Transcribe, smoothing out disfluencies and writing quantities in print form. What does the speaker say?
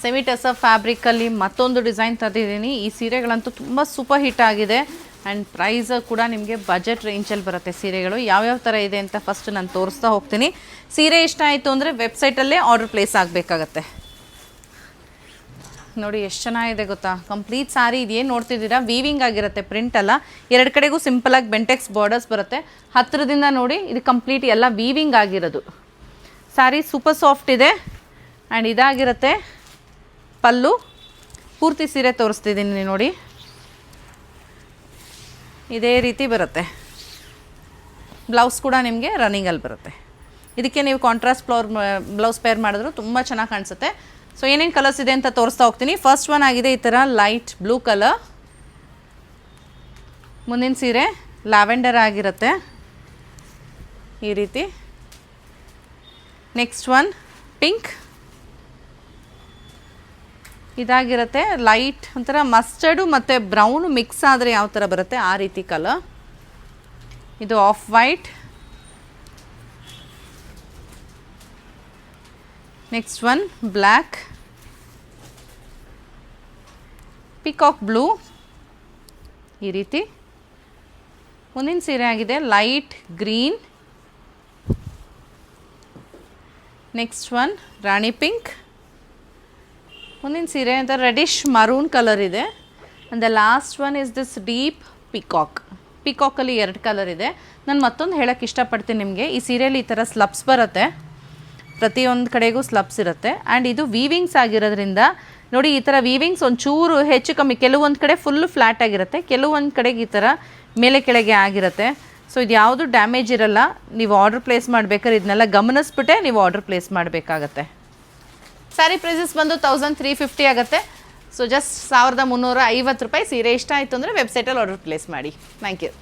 Semi tussar ಫ್ಯಾಬ್ರಿಕಲ್ಲಿ ಮತ್ತೊಂದು design ತಂದಿದ್ದೀನಿ. ಈ ಸೀರೆಗಳಂತೂ ತುಂಬ ಸೂಪರ್ ಹಿಟ್ ಆಗಿದೆ ಆ್ಯಂಡ್ ಪ್ರೈಸ್ ಕೂಡ ನಿಮಗೆ ಬಜೆಟ್ ರೇಂಜಲ್ಲಿ ಬರುತ್ತೆ ಸೀರೆಗಳು. ಯಾವ್ಯಾವ ಥರ ಇದೆ ಅಂತ ಫಸ್ಟ್ ನಾನು ತೋರಿಸ್ತಾ ಹೋಗ್ತೀನಿ. ಸೀರೆ ಇಷ್ಟ ಆಯಿತು ಅಂದರೆ ವೆಬ್ಸೈಟಲ್ಲೇ ಆರ್ಡರ್ ಪ್ಲೇಸ್ ಆಗಬೇಕಾಗತ್ತೆ. ನೋಡಿ ಎಷ್ಟು ಚೆನ್ನಾಗಿದೆ ಗೊತ್ತಾ, ಕಂಪ್ಲೀಟ್ ಸಾರಿ ಇದೇನು ನೋಡ್ತಿದ್ದೀರಾ ವೀವಿಂಗ್ ಆಗಿರುತ್ತೆ, ಪ್ರಿಂಟ್ ಅಲ್ಲ. ಎರಡು ಕಡೆಗೂ ಸಿಂಪಲಾಗಿ ಬೆಂಟೆಕ್ಸ್ ಬಾರ್ಡರ್ಸ್ ಬರುತ್ತೆ. ಹತ್ತಿರದಿಂದ ನೋಡಿ ಇದು ಕಂಪ್ಲೀಟ್ ಎಲ್ಲ ವೀವಿಂಗ್ ಆಗಿರೋದು. ಸಾರಿ ಸೂಪರ್ ಸಾಫ್ಟ್ ಇದೆ ಆ್ಯಂಡ್ ಇದಾಗಿರುತ್ತೆ ಪಲ್ಲು. ಪೂರ್ತಿ ಸೀರೆ ತೋರಿಸ್ತಿದ್ದೀನಿ ನೋಡಿ, ಇದೇ ರೀತಿ ಬರುತ್ತೆ. ಬ್ಲೌಸ್ ಕೂಡ ನಿಮಗೆ ರನ್ನಿಂಗಲ್ಲಿ ಬರುತ್ತೆ. ಇದಕ್ಕೆ ನೀವು ಕಾಂಟ್ರಾಸ್ಟ್ ಬ್ಲೌಸ್ ಪೇರ್ ಮಾಡಿದ್ರು ತುಂಬ ಚೆನ್ನಾಗಿ ಕಾಣಿಸುತ್ತೆ. ಸೊ ಏನೇನು ಕಲರ್ಸ್ ಇದೆ ಅಂತ ತೋರಿಸ್ತಾ ಹೋಗ್ತೀನಿ. ಫಸ್ಟ್ ಒನ್ ಆಗಿದೆ ಈ ಥರ ಲೈಟ್ ಬ್ಲೂ ಕಲರ್. ಮುಂದಿನ ಸೀರೆ ಲ್ಯಾವೆಂಡರ್ ಆಗಿರುತ್ತೆ ಈ ರೀತಿ. Next one pink. ಇದಾಗಿರುತ್ತೆ ಲೈಟ್ ಒಂಥರ ಮಸ್ಟರ್ಡು ಮತ್ತು ಬ್ರೌನು ಮಿಕ್ಸ್ ಆದರೆ ಯಾವ ಥರ ಬರುತ್ತೆ ಆ ರೀತಿ ಕಲರ್. ಇದು off white. Next one black, peacock blue ಈ ರೀತಿ. ಮುಂದಿನ ಸೀರೆ ಆಗಿದೆ light green. Next one rani pink. ಮುಂದಿನ ಸೀರೆ ಅಂತ ರೆಡಿಶ್ ಮರೂನ್ ಕಲರ್ ಇದೆ. And the last one is this deep peacock. ಪಿಕಾಕಲ್ಲಿ 2 ಕಲರ್ ಇದೆ. ನಾನು ಮತ್ತೊಂದು ಹೇಳೋಕ್ಕೆ ಇಷ್ಟಪಡ್ತೀನಿ ನಿಮಗೆ, ಈ ಸೀರೆಯಲ್ಲಿ ಈ ಥರ ಸ್ಲಬ್ಸ್ ಬರುತ್ತೆ, ಪ್ರತಿಯೊಂದು ಕಡೆಗೂ ಸ್ಲಬ್ಸ್ ಇರುತ್ತೆ. ಆ್ಯಂಡ್ ಇದು ವೀವಿಂಗ್ಸ್ ಆಗಿರೋದ್ರಿಂದ ನೋಡಿ ಈ ಥರ ವೀವಿಂಗ್ಸ್ ಒಂಚೂರು ಹೆಚ್ಚು ಕಮ್ಮಿ, ಕೆಲವೊಂದು ಕಡೆ ಫುಲ್ಲು ಫ್ಲ್ಯಾಟ್ ಆಗಿರುತ್ತೆ, ಕೆಲವೊಂದು ಕಡೆಗೆ ಈ ಥರ ಮೇಲೆ ಕೆಳಗೆ ಆಗಿರುತ್ತೆ. ಸೊ ಇದು ಯಾವುದು ಡ್ಯಾಮೇಜ್ ಇರಲ್ಲ. ನೀವು ಆರ್ಡರ್ ಪ್ಲೇಸ್ ಮಾಡಬೇಕಾದ್ರೆ ಇದನ್ನೆಲ್ಲ ಗಮನಿಸ್ಬಿಟ್ಟೆ ನೀವು ಆರ್ಡರ್ ಪ್ಲೇಸ್ ಮಾಡಬೇಕಾಗತ್ತೆ. ಸ್ಯಾರಿ ಪ್ರೈಸಸ್ ಬಂದು 1350 ಆಗುತ್ತೆ. ಸೊ ಜಸ್ಟ್ 1350 ರೂಪಾಯಿ. ಸೀರೆ ಇಷ್ಟ ಆಯಿತು ಅಂದರೆ ವೆಬ್ಸೈಟಲ್ಲಿ ಆರ್ಡರ್ ಪ್ಲೇಸ್ ಮಾಡಿ. Thank you.